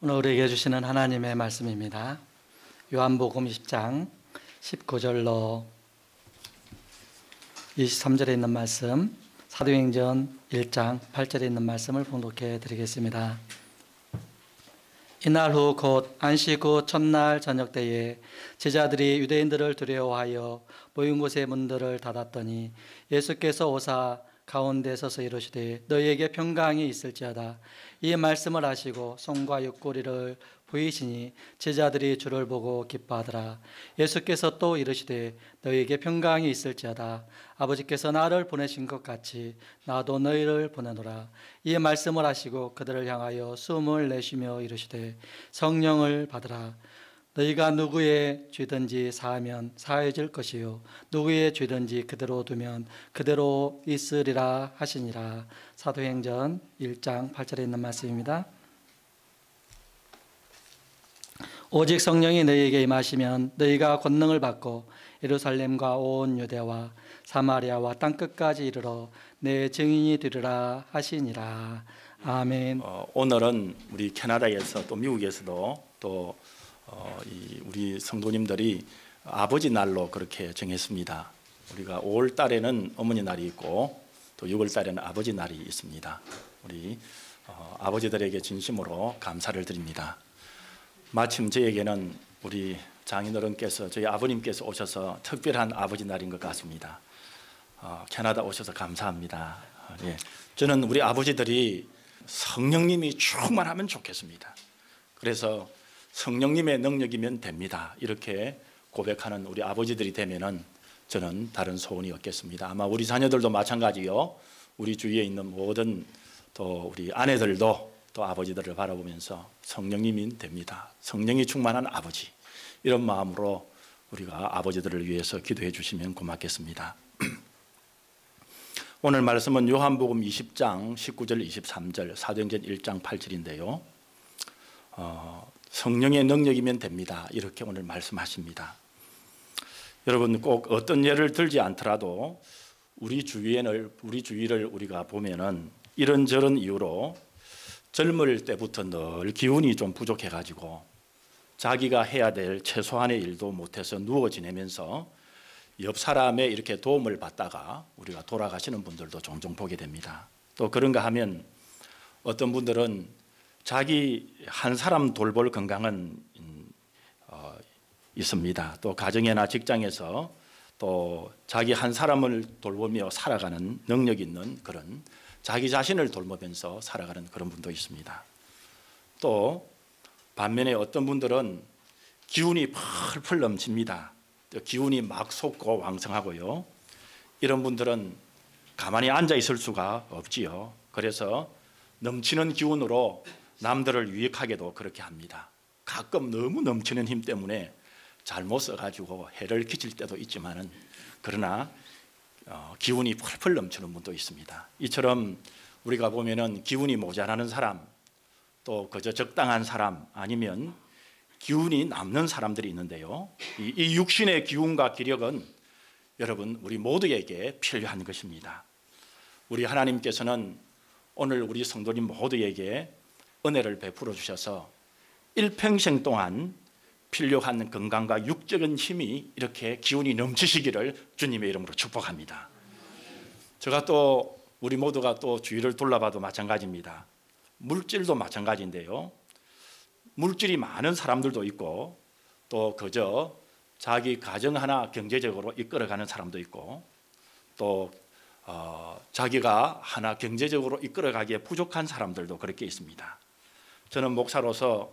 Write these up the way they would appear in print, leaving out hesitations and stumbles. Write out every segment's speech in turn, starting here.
오늘 우리에게 주시는 하나님의 말씀입니다. 요한복음 20장 19절로 23절에 있는 말씀, 사도행전 1장 8절에 있는 말씀을 봉독해 드리겠습니다. 이날 후 곧 안식 후 첫날 저녁 때에 제자들이 유대인들을 두려워하여 모인 곳의 문들을 닫았더니 예수께서 오사 가운데 서서 이르시되 너희에게 평강이 있을지어다. 이 말씀을 하시고 손과 옆구리를 보이시니 제자들이 주를 보고 기뻐하더라. 예수께서 또 이르시되 너희에게 평강이 있을지어다. 아버지께서 나를 보내신 것 같이 나도 너희를 보내노라. 이 말씀을 하시고 그들을 향하여 숨을 내쉬며 이르시되 성령을 받으라. 너희가 누구의 죄든지 사하면 사해질 것이요 누구의 죄든지 그대로 두면 그대로 있으리라 하시니라. 사도행전 1장 8절에 있는 말씀입니다. 오직 성령이 너희에게 임하시면 너희가 권능을 받고 예루살렘과 온 유대와 사마리아와 땅끝까지 이르러 내 증인이 되리라 하시니라. 아멘. 오늘은 우리 캐나다에서 또 미국에서도 또 우리 성도님들이 아버지 날로 그렇게 정했습니다. 우리가 5월 달에는 어머니 날이 있고 또 6월 달에는 아버지 날이 있습니다. 우리 아버지들에게 진심으로 감사를 드립니다. 마침 저에게는 우리 장인어른께서 저희 아버님께서 오셔서 특별한 아버지 날인 것 같습니다. 캐나다 오셔서 감사합니다. 예. 저는 우리 아버지들이 성령님이 충만하면 좋겠습니다. 그래서 성령님의 능력이면 됩니다. 이렇게 고백하는 우리 아버지들이 되면은 저는 다른 소원이 없겠습니다. 아마 우리 자녀들도 마찬가지요. 우리 주위에 있는 모든 또 우리 아내들도 또 아버지들을 바라보면서 성령님이 됩니다. 성령이 충만한 아버지. 이런 마음으로 우리가 아버지들을 위해서 기도해 주시면 고맙겠습니다. 오늘 말씀은 요한복음 20장 19절 23절 사도행전 1장 8절인데요. 성령의 능력이면 됩니다. 이렇게 오늘 말씀하십니다. 여러분 꼭 어떤 예를 들지 않더라도 우리 주위를 우리가 보면은 이런저런 이유로 젊을 때부터 늘 기운이 좀 부족해가지고 자기가 해야 될 최소한의 일도 못해서 누워 지내면서 옆 사람의 이렇게 도움을 받다가 우리가 돌아가시는 분들도 종종 보게 됩니다. 또 그런가 하면 어떤 분들은 자기 한 사람 돌볼 건강은 있습니다. 또 가정이나 직장에서 또 자기 한 사람을 돌보며 살아가는 능력 있는 그런 자기 자신을 돌보면서 살아가는 그런 분도 있습니다. 또 반면에 어떤 분들은 기운이 펄펄 넘칩니다. 기운이 막 솟고 왕성하고요. 이런 분들은 가만히 앉아 있을 수가 없지요. 그래서 넘치는 기운으로 남들을 유익하게도 그렇게 합니다. 가끔 너무 넘치는 힘 때문에 잘못 써가지고 해를 끼칠 때도 있지만은 그러나 기운이 펄펄 넘치는 분도 있습니다. 이처럼 우리가 보면은 기운이 모자라는 사람, 또 그저 적당한 사람, 아니면 기운이 남는 사람들이 있는데요. 이 육신의 기운과 기력은 여러분 우리 모두에게 필요한 것입니다. 우리 하나님께서는 오늘 우리 성도님 모두에게 은혜를 베풀어 주셔서 일평생 동안 필요한 건강과 육적인 힘이 이렇게 기운이 넘치시기를 주님의 이름으로 축복합니다. 제가 또 우리 모두가 또 주위를 둘러봐도 마찬가지입니다. 물질도 마찬가지인데요. 물질이 많은 사람들도 있고 또 그저 자기 가정 하나 경제적으로 이끌어가는 사람도 있고 또 자기가 하나 경제적으로 이끌어가기에 부족한 사람들도 그렇게 있습니다. 저는 목사로서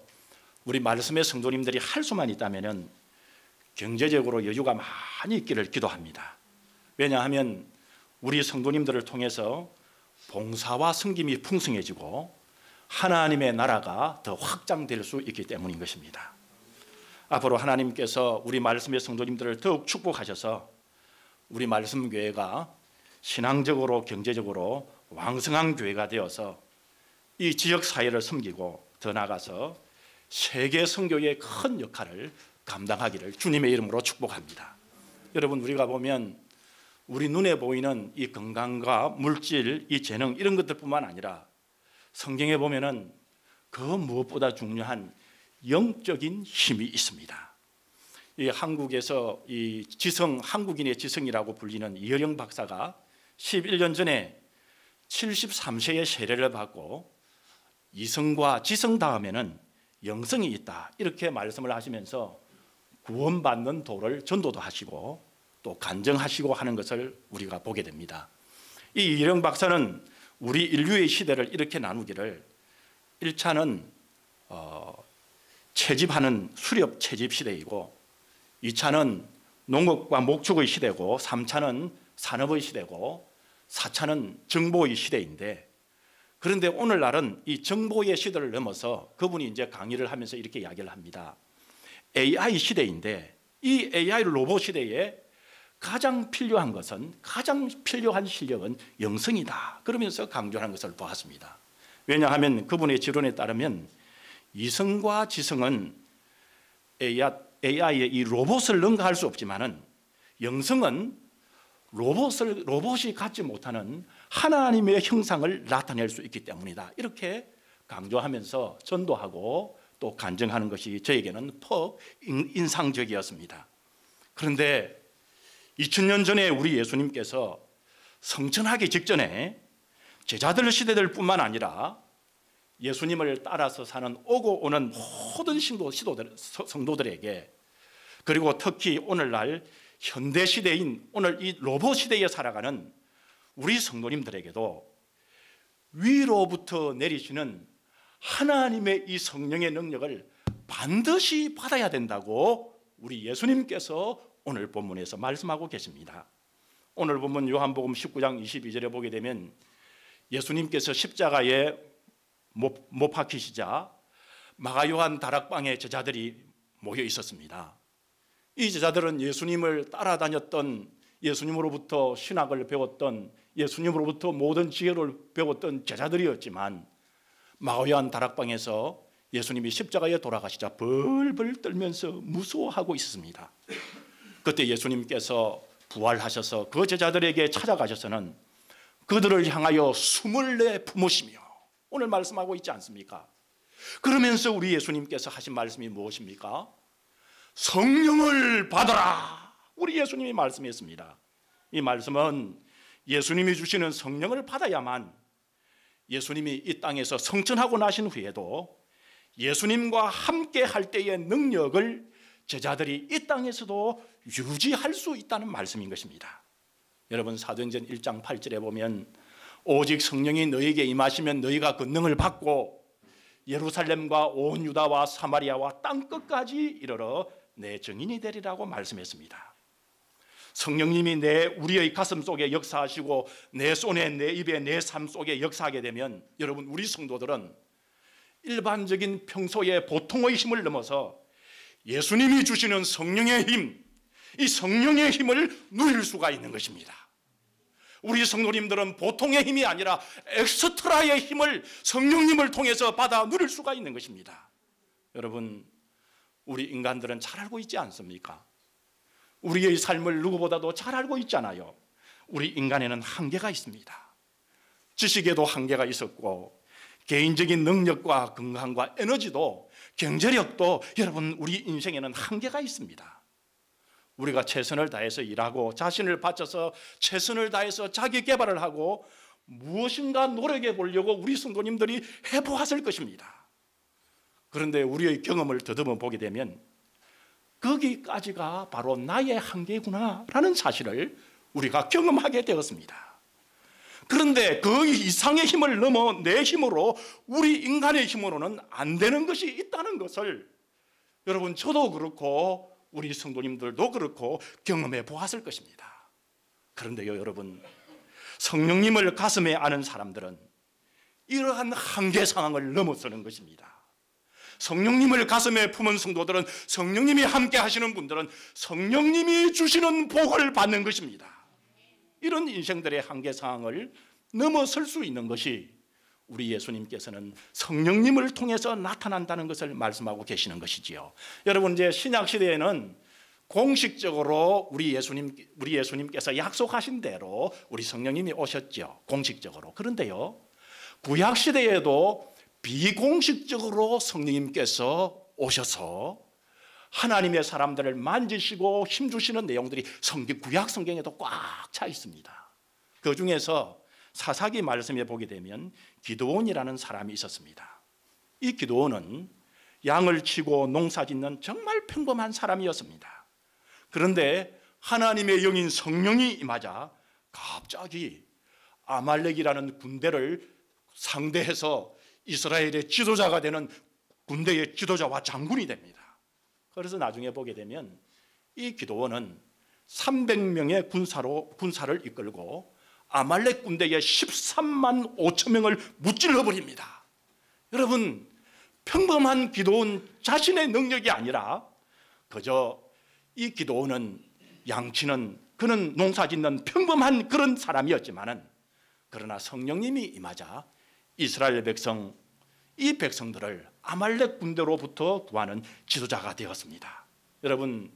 우리 말씀의 성도님들이 할 수만 있다면 경제적으로 여유가 많이 있기를 기도합니다. 왜냐하면 우리 성도님들을 통해서 봉사와 섬김이 풍성해지고 하나님의 나라가 더 확장될 수 있기 때문인 것입니다. 앞으로 하나님께서 우리 말씀의 성도님들을 더욱 축복하셔서 우리 말씀교회가 신앙적으로 경제적으로 왕성한 교회가 되어서 이 지역사회를 섬기고 더 나아가서 세계 선교의 큰 역할을 감당하기를 주님의 이름으로 축복합니다. 여러분 우리가 보면 우리 눈에 보이는 이 건강과 물질, 이 재능 이런 것들뿐만 아니라 성경에 보면은 그 무엇보다 중요한 영적인 힘이 있습니다. 이 한국에서 이 지성, 한국인의 지성이라고 불리는 이어령 박사가 11년 전에 73세의 세례를 받고 이성과 지성 다음에는 영성이 있다, 이렇게 말씀을 하시면서 구원받는 도를 전도도 하시고 또 간증하시고 하는 것을 우리가 보게 됩니다. 이 이어령 박사는 우리 인류의 시대를 이렇게 나누기를 1차는 채집하는 수렵 채집 시대이고, 2차는 농업과 목축의 시대고, 3차는 산업의 시대고, 4차는 정보의 시대인데, 그런데 오늘날은 이 정보의 시대를 넘어서 그분이 이제 강의를 하면서 이렇게 이야기를 합니다. AI 시대인데 이 AI 로봇 시대에 가장 필요한 것은, 가장 필요한 실력은 영성이다, 그러면서 강조하는 것을 보았습니다. 왜냐하면 그분의 지론에 따르면 이성과 지성은 AI의 이 로봇을 능가할 수 없지만은 영성은 로봇이 갖지 못하는 하나님의 형상을 나타낼 수 있기 때문이다, 이렇게 강조하면서 전도하고 또 간증하는 것이 저에게는 퍽 인상적이었습니다. 그런데 2000년 전에 우리 예수님께서 성천하기 직전에 제자들 시대들 뿐만 아니라 예수님을 따라서 사는 오고 오는 모든 성도들에게, 그리고 특히 오늘날 현대 시대인 오늘 이 로봇 시대에 살아가는 우리 성도님들에게도 위로부터 내리시는 하나님의 이 성령의 능력을 반드시 받아야 된다고 우리 예수님께서 오늘 본문에서 말씀하고 계십니다. 오늘 본문 요한복음 19장 22절에 보게 되면 예수님께서 십자가에 못 박히시자 마가요한 다락방에 제자들이 모여 있었습니다. 이 제자들은 예수님을 따라다녔던, 예수님으로부터 신학을 배웠던, 예수님으로부터 모든 지혜를 배웠던 제자들이었지만 마가요한 다락방에서 예수님이 십자가에 돌아가시자 벌벌 떨면서 무서워하고 있었습니다. 그때 예수님께서 부활하셔서 그 제자들에게 찾아가셔서는 그들을 향하여 숨을 내뿜으시며, 오늘 말씀하고 있지 않습니까? 그러면서 우리 예수님께서 하신 말씀이 무엇입니까? 성령을 받아라, 우리 예수님이 말씀했습니다. 이 말씀은 예수님이 주시는 성령을 받아야만 예수님이 이 땅에서 성천하고 나신 후에도 예수님과 함께 할 때의 능력을 제자들이 이 땅에서도 유지할 수 있다는 말씀인 것입니다. 여러분, 사도행전 1장 8절에 보면 오직 성령이 너희에게 임하시면 너희가 권능을 받고 예루살렘과 온 유다와 사마리아와 땅끝까지 이르러 내 증인이 되리라고 말씀했습니다. 성령님이 우리의 가슴 속에 역사하시고 내 손에, 내 입에, 내 삶 속에 역사하게 되면 여러분, 우리 성도들은 일반적인 평소의 보통의 힘을 넘어서 예수님이 주시는 성령의 힘, 이 성령의 힘을 누릴 수가 있는 것입니다. 우리 성도님들은 보통의 힘이 아니라 엑스트라의 힘을 성령님을 통해서 받아 누릴 수가 있는 것입니다. 여러분, 우리 인간들은 잘 알고 있지 않습니까? 우리의 삶을 누구보다도 잘 알고 있잖아요. 우리 인간에는 한계가 있습니다. 지식에도 한계가 있었고, 개인적인 능력과 건강과 에너지도, 경제력도 여러분, 우리 인생에는 한계가 있습니다. 우리가 최선을 다해서 일하고 자신을 바쳐서 최선을 다해서 자기 개발을 하고 무엇인가 노력해 보려고 우리 성도님들이 해보았을 것입니다. 그런데 우리의 경험을 더듬어 보게 되면 거기까지가 바로 나의 한계구나라는 사실을 우리가 경험하게 되었습니다. 그런데 그 이상의 힘을 넘어 내 힘으로, 우리 인간의 힘으로는 안 되는 것이 있다는 것을 여러분, 저도 그렇고 우리 성도님들도 그렇고 경험해 보았을 것입니다. 그런데요, 여러분, 성령님을 가슴에 아는 사람들은 이러한 한계 상황을 넘어서는 것입니다. 성령님을 가슴에 품은 성도들은, 성령님이 함께 하시는 분들은 성령님이 주시는 복을 받는 것입니다. 이런 인생들의 한계 상황을 넘어설 수 있는 것이 우리 예수님께서는 성령님을 통해서 나타난다는 것을 말씀하고 계시는 것이지요. 여러분, 이제 신약 시대에는 공식적으로 우리 예수님께서 약속하신 대로 우리 성령님이 오셨죠, 공식적으로. 그런데요, 구약 시대에도 비공식적으로 성령님께서 오셔서 하나님의 사람들을 만지시고 힘주시는 내용들이 구약 성경에도 꽉 차 있습니다. 그 중에서 사사기 말씀에 보게 되면 기드온이라는 사람이 있었습니다. 이 기드온은 양을 치고 농사짓는 정말 평범한 사람이었습니다. 그런데 하나님의 영인 성령이 임하자 갑자기 아말렉이라는 군대를 상대해서 이스라엘의 지도자가 되는 군대의 지도자와 장군이 됩니다. 그래서 나중에 보게 되면 이 기드온은 300명의 군사를 이끌고 아말렉 군대의 13만 5천 명을 무찔러 버립니다. 여러분, 평범한 기드온 자신의 능력이 아니라 그저 이 기드온은 양치는, 그는 농사짓는 평범한 그런 사람이었지만은, 그러나 성령님이 임하자 이스라엘 백성, 이 백성들을 아말렉 군대로부터 구하는 지도자가 되었습니다. 여러분,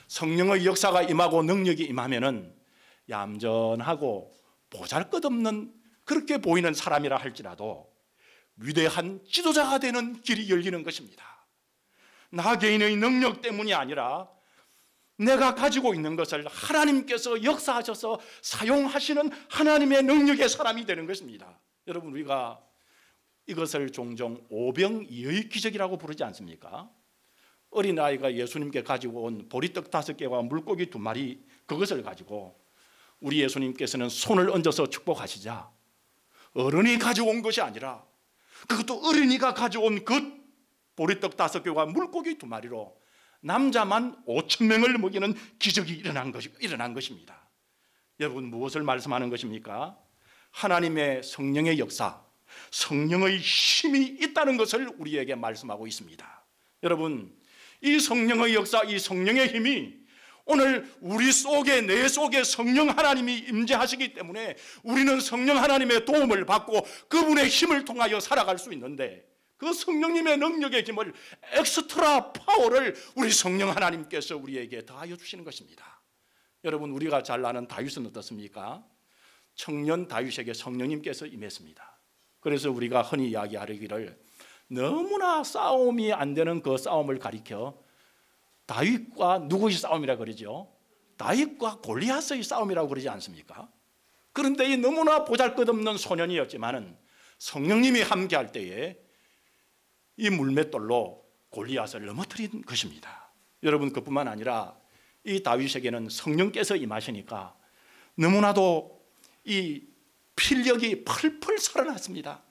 성령의 역사가 임하고 능력이 임하면은 얌전하고 보잘것없는 그렇게 보이는 사람이라 할지라도 위대한 지도자가 되는 길이 열리는 것입니다. 나 개인의 능력 때문이 아니라 내가 가지고 있는 것을 하나님께서 역사하셔서 사용하시는 하나님의 능력의 사람이 되는 것입니다. 여러분, 우리가 이것을 종종 오병이의 기적이라고 부르지 않습니까? 어린아이가 예수님께 가지고 온 보리떡 5개와 물고기 2마리, 그것을 가지고 우리 예수님께서는 손을 얹어서 축복하시자 어른이 가지고 온 것이 아니라 그것도 어린이가 가져온 그 보리떡 5개와 물고기 2마리로 남자만 5천 명을 먹이는 기적이 일어난 것입니다. 여러분, 무엇을 말씀하는 것입니까? 하나님의 성령의 역사, 성령의 힘이 있다는 것을 우리에게 말씀하고 있습니다. 여러분, 이 성령의 역사, 이 성령의 힘이 오늘 우리 속에, 내 속에 성령 하나님이 임재하시기 때문에 우리는 성령 하나님의 도움을 받고 그분의 힘을 통하여 살아갈 수 있는데, 그 성령님의 능력의 힘을, 엑스트라 파워를 우리 성령 하나님께서 우리에게 더하여 주시는 것입니다. 여러분, 우리가 잘 아는 다윗은 어떻습니까? 청년 다윗에게 성령님께서 임했습니다. 그래서 우리가 흔히 이야기하기를 너무나 싸움이 안 되는 그 싸움을 가리켜 다윗과 누구의 싸움이라 그러죠? 다윗과 골리앗의 싸움이라고 그러지 않습니까? 그런데 이 너무나 보잘것없는 소년이었지만은 성령님이 함께할 때에 이 물맷돌로 골리앗을 넘어뜨린 것입니다. 여러분, 그뿐만 아니라 이 다윗에게는 성령께서 임하시니까 너무나도 이 필력이 펄펄 살아났습니다.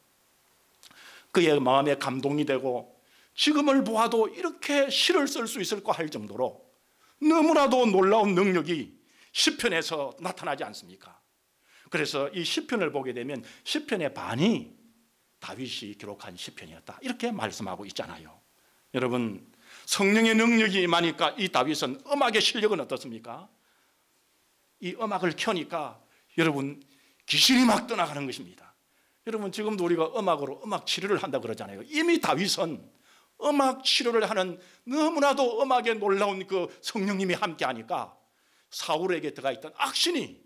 그의 마음에 감동이 되고 지금을 보아도 이렇게 시를 쓸 수 있을까 할 정도로 너무나도 놀라운 능력이 시편에서 나타나지 않습니까? 그래서 이 시편을 보게 되면 시편의 반이 다윗이 기록한 시편이었다, 이렇게 말씀하고 있잖아요. 여러분, 성령의 능력이 임하니까 이 다윗은 음악의 실력은 어떻습니까? 이 음악을 켜니까 여러분, 귀신이 막 떠나가는 것입니다. 여러분, 지금도 우리가 음악으로 음악 치료를 한다고 그러잖아요. 이미 다윗은 음악 치료를 하는, 너무나도 음악에 놀라운 그 성령님이 함께하니까 사울에게 들어가 있던 악신이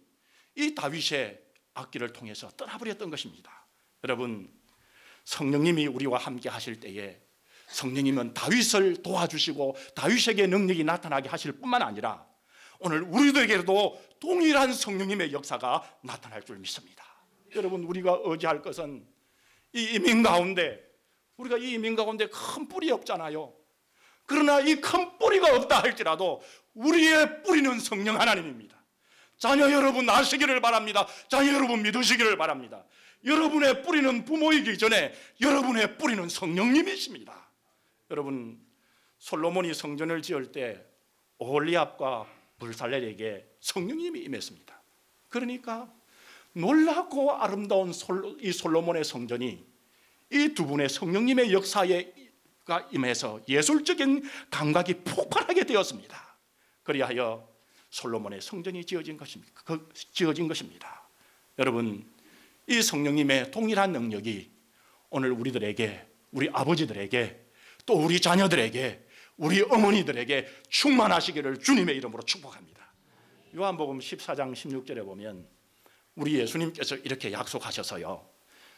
이 다윗의 악기를 통해서 떠나버렸던 것입니다. 여러분, 성령님이 우리와 함께 하실 때에 성령님은 다윗을 도와주시고 다윗에게 능력이 나타나게 하실 뿐만 아니라 오늘 우리들에게도 동일한 성령님의 역사가 나타날 줄 믿습니다. 여러분, 우리가 의지할 것은 이 이민 가운데, 우리가 이 이민 가운데 큰 뿌리 없잖아요. 그러나 이 큰 뿌리가 없다 할지라도 우리의 뿌리는 성령 하나님입니다. 자녀 여러분 아시기를 바랍니다. 자녀 여러분 믿으시기를 바랍니다. 여러분의 뿌리는 부모이기 전에 여러분의 뿌리는 성령님이십니다. 여러분, 솔로몬이 성전을 지을 때 오홀리압과 불살렐에게 성령님이 임했습니다. 그러니까 놀랍고 아름다운 이 솔로몬의 성전이 이 두 분의 성령님의 역사가 임해서 예술적인 감각이 폭발하게 되었습니다. 그리하여 솔로몬의 성전이 지어진 것입니다. 여러분, 이 성령님의 동일한 능력이 오늘 우리들에게, 우리 아버지들에게, 또 우리 자녀들에게, 우리 어머니들에게 충만하시기를 주님의 이름으로 축복합니다. 요한복음 14장 16절에 보면 우리 예수님께서 이렇게 약속하셔서요,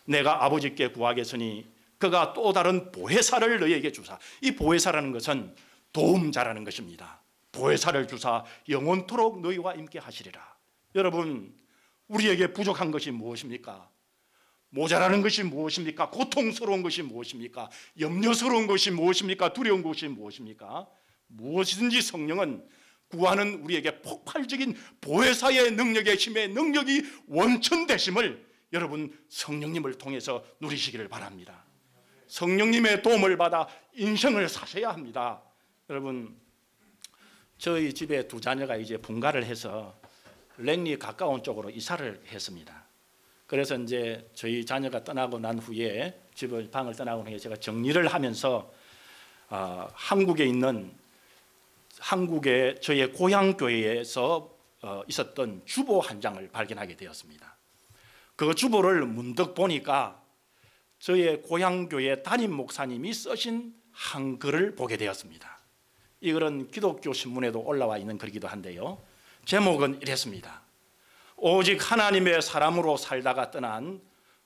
내가 아버지께 구하겠으니 그가 또 다른 보혜사를 너희에게 주사. 이 보혜사라는 것은 도움자라는 것입니다. 보혜사를 주사 영원토록 너희와 함께 하시리라. 여러분, 우리에게 부족한 것이 무엇입니까? 모자라는 것이 무엇입니까? 고통스러운 것이 무엇입니까? 염려스러운 것이 무엇입니까? 두려운 것이 무엇입니까? 무엇이든지 성령은 구하는 우리에게 폭발적인 보혜사의 능력의 힘의 능력이 원천되심을 여러분 성령님을 통해서 누리시기를 바랍니다. 성령님의 도움을 받아 인생을 사셔야 합니다. 여러분, 저희 집에 두 자녀가 이제 분가를 해서 랭리 가까운 쪽으로 이사를 했습니다. 그래서 이제 저희 자녀가 떠나고 난 후에 방을 떠나고 난 후에 제가 정리를 하면서 한국에 있는 한국의 저의 고향 교회에서 있었던 주보 한 장을 발견하게 되었습니다. 그 주보를 문득 보니까 저의 고향 교회 담임 목사님이 쓰신 한글을 보게 되었습니다. 이 글은 기독교 신문에도 올라와 있는 글이기도 한데요. 제목은 이랬습니다. 오직 하나님의 사람으로 살다가 떠난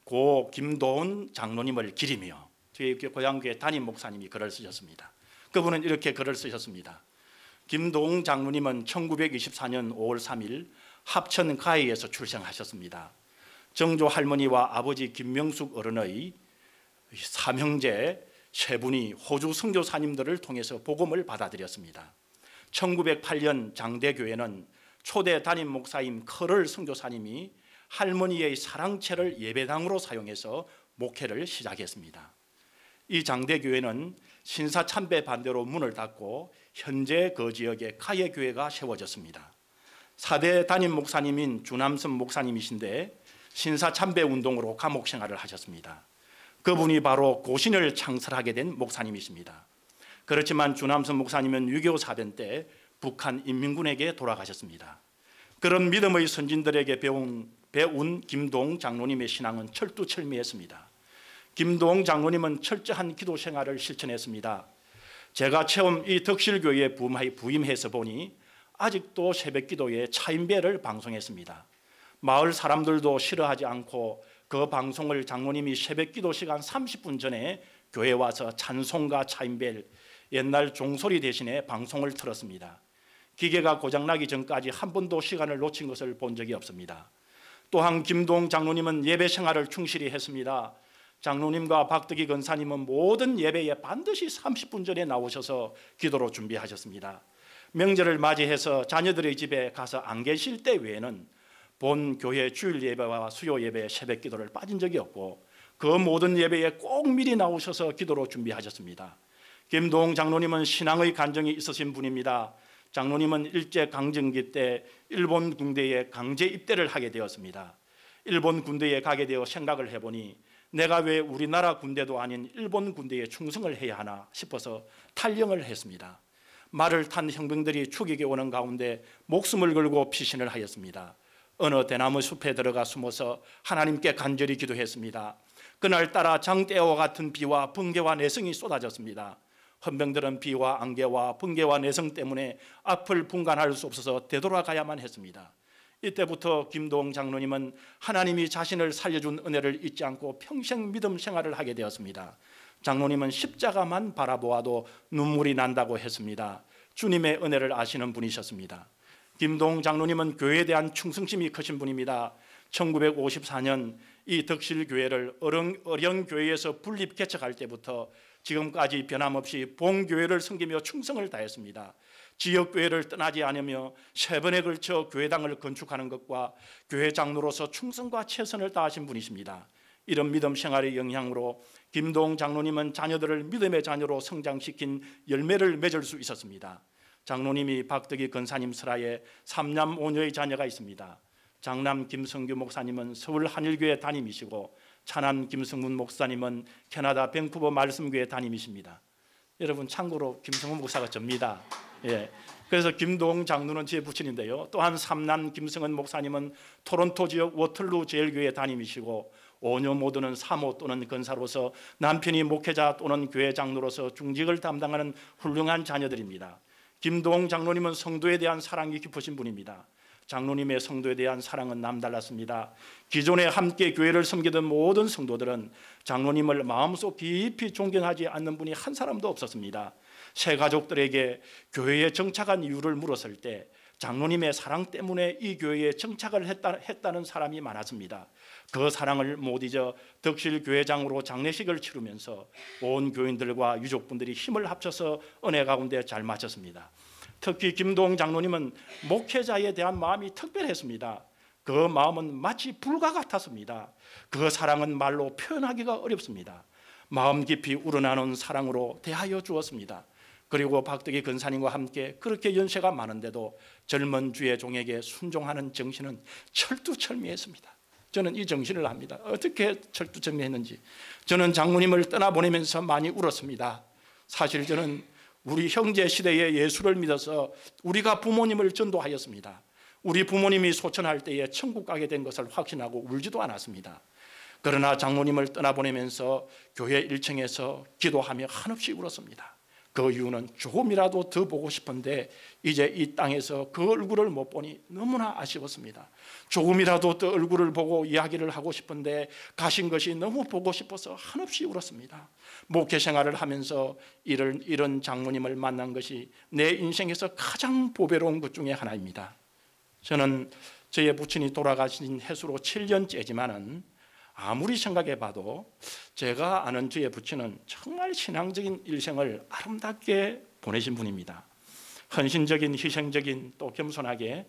고 김도훈 장로님을 기리며, 저희 고향 교회 담임 목사님이 글을 쓰셨습니다. 그분은 이렇게 글을 쓰셨습니다. 김도훈 장로님은 1924년 5월 3일 합천 가해에서 출생하셨습니다. 정조 할머니와 아버지 김명숙 어른의 삼형제 세 분이 호주 선교사님들을 통해서 복음을 받아들였습니다. 1908년 장대교회는 초대 담임 목사인 커럴 선교사님이 할머니의 사랑채를 예배당으로 사용해서 목회를 시작했습니다. 이 장대교회는 신사참배 반대로 문을 닫고 현재 그 지역에 가해교회가 세워졌습니다. 4대 담임 목사님인 주남선 목사님이신데 신사참배 운동으로 감옥 생활을 하셨습니다. 그분이 바로 고신을 창설하게 된 목사님이십니다. 그렇지만 주남선 목사님은 6.25 사변 때 북한 인민군에게 돌아가셨습니다. 그런 믿음의 선진들에게 배운 김도웅 장로님의 신앙은 철두철미했습니다. 김도웅 장로님은 철저한 기도 생활을 실천했습니다. 제가 처음 이 덕실교회에 부임해서 보니 아직도 새벽기도에 차인배를 방송했습니다. 마을 사람들도 싫어하지 않고 그 방송을 장로님이 새벽기도 시간 30분 전에 교회에 와서 찬송가 차인벨, 옛날 종소리 대신에 방송을 틀었습니다. 기계가 고장나기 전까지 한 번도 시간을 놓친 것을 본 적이 없습니다. 또한 김도웅 장로님은 예배 생활을 충실히 했습니다. 장로님과 박덕희 권사님은 모든 예배에 반드시 30분 전에 나오셔서 기도로 준비하셨습니다. 명절을 맞이해서 자녀들의 집에 가서 안 계실 때 외에는 본 교회 주일 예배와 수요 예배에 새벽 기도를 빠진 적이 없고 그 모든 예배에 꼭 미리 나오셔서 기도로 준비하셨습니다. 김도웅 장로님은 신앙의 간증이 있으신 분입니다. 장로님은 일제강점기 때 일본 군대에 강제 입대를 하게 되었습니다. 일본 군대에 가게 되어 생각을 해보니 내가 왜 우리나라 군대도 아닌 일본 군대에 충성을 해야 하나 싶어서 탈영을 했습니다. 말을 탄 형병들이 죽이게 오는 가운데 목숨을 걸고 피신을 하였습니다. 어느 대나무 숲에 들어가 숨어서 하나님께 간절히 기도했습니다. 그날따라 장대와 같은 비와 번개와 내성이 쏟아졌습니다. 헌병들은 비와 안개와 번개와 내성 때문에 앞을 분간할 수 없어서 되돌아가야만 했습니다. 이때부터 김도웅 장로님은 하나님이 자신을 살려준 은혜를 잊지 않고 평생 믿음 생활을 하게 되었습니다. 장로님은 십자가만 바라보아도 눈물이 난다고 했습니다. 주님의 은혜를 아시는 분이셨습니다. 김도웅 장로님은 교회에 대한 충성심이 크신 분입니다. 1954년 이 덕실교회를 어령교회에서 분립 개척할 때부터 지금까지 변함없이 본교회를 섬기며 충성을 다했습니다. 지역교회를 떠나지 않으며 3번에 걸쳐 교회당을 건축하는 것과 교회 장로로서 충성과 최선을 다하신 분이십니다. 이런 믿음 생활의 영향으로 김도웅 장로님은 자녀들을 믿음의 자녀로 성장시킨 열매를 맺을 수 있었습니다. 장로님이 박덕희 권사님 슬하에 3남 5녀의 자녀가 있습니다. 장남 김성규 목사님은 서울 한일교회 담임이시고 차남 김성문 목사님은 캐나다 밴쿠버 말씀교회 담임이십니다. 여러분 참고로 김성문 목사가 접니다. 예. 그래서 김도웅 장로는 제 부친인데요. 또한 삼남 김성은 목사님은 토론토 지역 워털루 제일교회 담임이시고 5녀 모두는 사모 또는 권사로서 남편이 목회자 또는 교회 장로로서 중직을 담당하는 훌륭한 자녀들입니다. 김도웅 장로님은 성도에 대한 사랑이 깊으신 분입니다. 장로님의 성도에 대한 사랑은 남달랐습니다. 기존에 함께 교회를 섬기던 모든 성도들은 장로님을 마음속 깊이 존경하지 않는 분이 한 사람도 없었습니다. 새 가족들에게 교회에 정착한 이유를 물었을 때 장로님의 사랑 때문에 이 교회에 정착을 했다는 사람이 많았습니다. 그 사랑을 못 잊어 덕실 교회장으로 장례식을 치르면서 온 교인들과 유족분들이 힘을 합쳐서 은혜 가운데 잘 마쳤습니다. 특히 김동 장로님은 목회자에 대한 마음이 특별했습니다. 그 마음은 마치 불과 같았습니다. 그 사랑은 말로 표현하기가 어렵습니다. 마음 깊이 우러나는 사랑으로 대하여 주었습니다. 그리고 박덕희 근사님과 함께 그렇게 연세가 많은데도 젊은 주의 종에게 순종하는 정신은 철두철미했습니다. 저는 이 정신을 압니다. 어떻게 철두철미했는지. 저는 장로님을 떠나보내면서 많이 울었습니다. 사실 저는 우리 형제 시대에 예수를 믿어서 우리가 부모님을 전도하였습니다. 우리 부모님이 소천할 때에 천국 가게 된 것을 확신하고 울지도 않았습니다. 그러나 장로님을 떠나보내면서 교회 1층에서 기도하며 한없이 울었습니다. 그 이유는 조금이라도 더 보고 싶은데 이제 이 땅에서 그 얼굴을 못 보니 너무나 아쉬웠습니다. 조금이라도 더 얼굴을 보고 이야기를 하고 싶은데 가신 것이 너무 보고 싶어서 한없이 울었습니다. 목회 생활을 하면서 이런 장로님을 만난 것이 내 인생에서 가장 보배로운 것 중에 하나입니다. 저는 저의 부친이 돌아가신 해수로 7년째지만은 아무리 생각해 봐도 제가 아는 저의 부친은 정말 신앙적인 일생을 아름답게 보내신 분입니다. 헌신적인, 희생적인, 또 겸손하게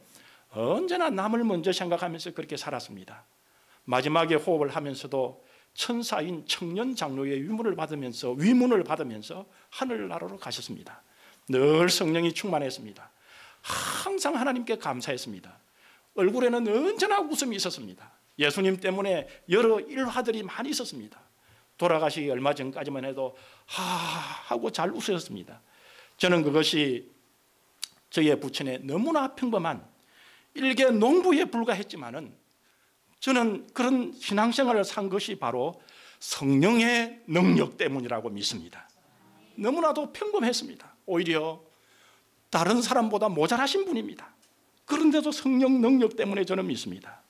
언제나 남을 먼저 생각하면서 그렇게 살았습니다. 마지막에 호흡을 하면서도 천사인 청년 장로의 위문을 받으면서 하늘나라로 가셨습니다. 늘 성령이 충만했습니다. 항상 하나님께 감사했습니다. 얼굴에는 언제나 웃음이 있었습니다. 예수님 때문에 여러 일화들이 많이 있었습니다. 돌아가시기 얼마 전까지만 해도 하고 잘 웃으셨습니다. 저는 그것이 저의 부친의 너무나 평범한 일개 농부에 불과했지만은 저는 그런 신앙생활을 산 것이 바로 성령의 능력 때문이라고 믿습니다. 너무나도 평범했습니다. 오히려 다른 사람보다 모자라신 분입니다. 그런데도 성령 능력 때문에 저는 믿습니다.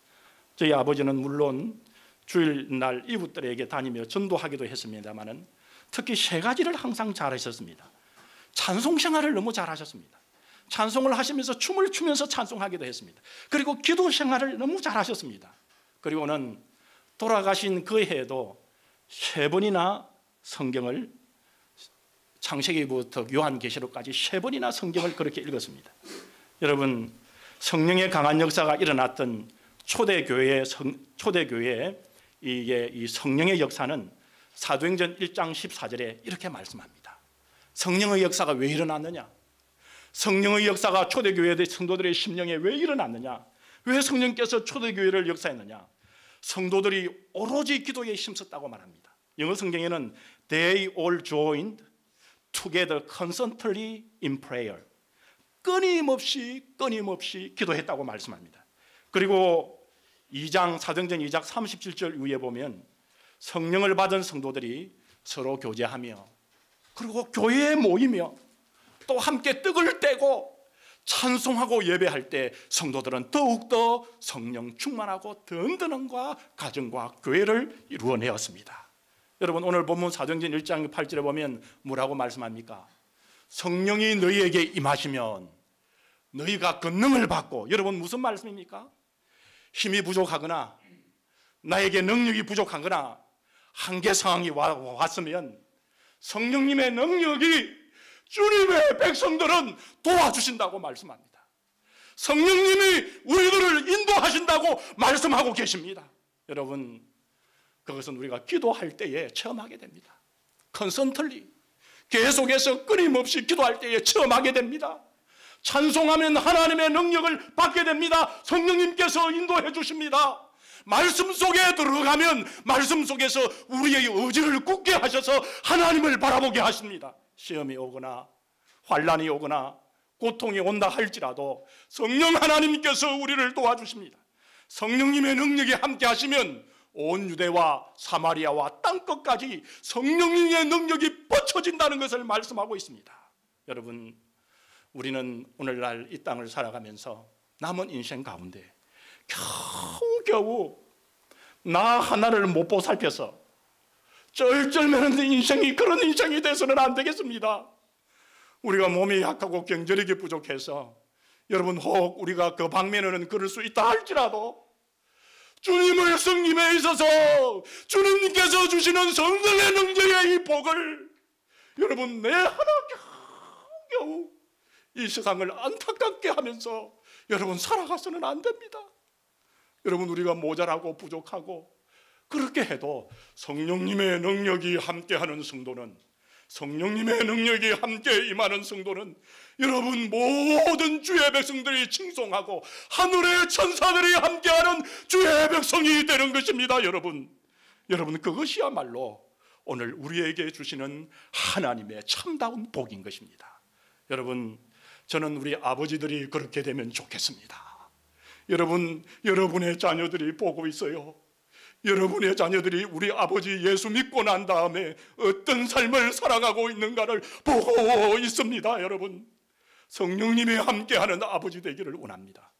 저희 아버지는 물론 주일날 이웃들에게 다니며 전도하기도 했습니다마는 특히 세 가지를 항상 잘하셨습니다. 찬송 생활을 너무 잘하셨습니다. 찬송을 하시면서 춤을 추면서 찬송하기도 했습니다. 그리고 기도 생활을 너무 잘하셨습니다. 그리고는 돌아가신 그 해에도 3번이나 성경을 창세기부터 요한계시록까지 3번이나 성경을 그렇게 읽었습니다. 여러분, 성령의 강한 역사가 일어났던 초대교회의 이 성령의 역사는 사도행전 1장 14절에 이렇게 말씀합니다. 성령의 역사가 왜 일어났느냐? 성령의 역사가 초대교회의 성도들의 심령에 왜 일어났느냐? 왜 성령께서 초대교회를 역사했느냐? 성도들이 오로지 기도에 힘썼다고 말합니다. 영어 성경에는 They all joined together constantly in prayer. 끊임없이 기도했다고 말씀합니다. 그리고 사도행전 2장 37절 위에 보면 성령을 받은 성도들이 서로 교제하며 그리고 교회에 모이며 또 함께 떡을 떼고 찬송하고 예배할 때 성도들은 더욱더 성령 충만하고 든든함과 가정과 교회를 이루어내었습니다. 여러분, 오늘 본문 사도행전 1장 8절에 보면 뭐라고 말씀합니까? 성령이 너희에게 임하시면 너희가 권능을 받고, 여러분 무슨 말씀입니까? 힘이 부족하거나 나에게 능력이 부족하거나 한계 상황이 왔으면 성령님의 능력이 주님의 백성들은 도와주신다고 말씀합니다. 성령님이 우리들을 인도하신다고 말씀하고 계십니다. 여러분, 그것은 우리가 기도할 때에 체험하게 됩니다. 컨스턴틀리, 계속해서 끊임없이 기도할 때에 체험하게 됩니다. 찬송하면 하나님의 능력을 받게 됩니다. 성령님께서 인도해 주십니다. 말씀 속에 들어가면 말씀 속에서 우리의 의지를 굳게 하셔서 하나님을 바라보게 하십니다. 시험이 오거나 환난이 오거나 고통이 온다 할지라도 성령 하나님께서 우리를 도와주십니다. 성령님의 능력이 함께 하시면 온 유대와 사마리아와 땅끝까지 성령님의 능력이 뻗쳐진다는 것을 말씀하고 있습니다. 여러분, 우리는 오늘날 이 땅을 살아가면서 남은 인생 가운데 겨우겨우 나 하나를 못 보살펴서 쩔쩔매는 인생이 그런 인생이 돼서는 안 되겠습니다. 우리가 몸이 약하고 경제력이 부족해서 여러분 혹 우리가 그 방면에는 그럴 수 있다 할지라도 주님의 성님에 있어서 주님께서 주시는 성령의 능력의 이 복을 여러분 내 하나 겨우 이 세상을 안타깝게 하면서 여러분 살아가서는 안 됩니다. 여러분 우리가 모자라고 부족하고 그렇게 해도 성령님의 능력이 함께하는 성도는, 성령님의 능력이 함께 임하는 성도는 여러분 모든 주의 백성들이 칭송하고 하늘의 천사들이 함께하는 주의 백성이 되는 것입니다. 여러분 그것이야말로 오늘 우리에게 주시는 하나님의 참다운 복인 것입니다. 여러분 저는 우리 아버지들이 그렇게 되면 좋겠습니다. 여러분의 자녀들이 보고 있어요. 여러분의 자녀들이 우리 아버지 예수 믿고 난 다음에 어떤 삶을 살아가고 있는가를 보고 있습니다. 여러분 성령님이 함께하는 아버지 되기를 원합니다.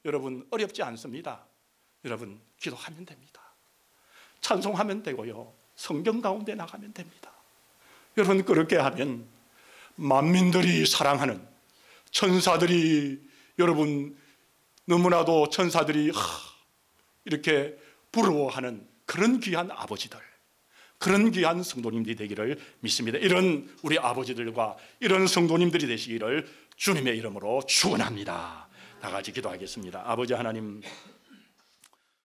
여러분 어렵지 않습니다. 여러분 기도하면 됩니다. 찬송하면 되고요, 성경 가운데 나가면 됩니다. 여러분 그렇게 하면 만민들이 사랑하는 천사들이, 여러분 너무나도 천사들이 이렇게 부러워하는 그런 귀한 아버지들, 그런 귀한 성도님들이 되기를 믿습니다. 이런 우리 아버지들과 이런 성도님들이 되시기를 주님의 이름으로 축원합니다. 다 같이 기도하겠습니다. 아버지 하나님,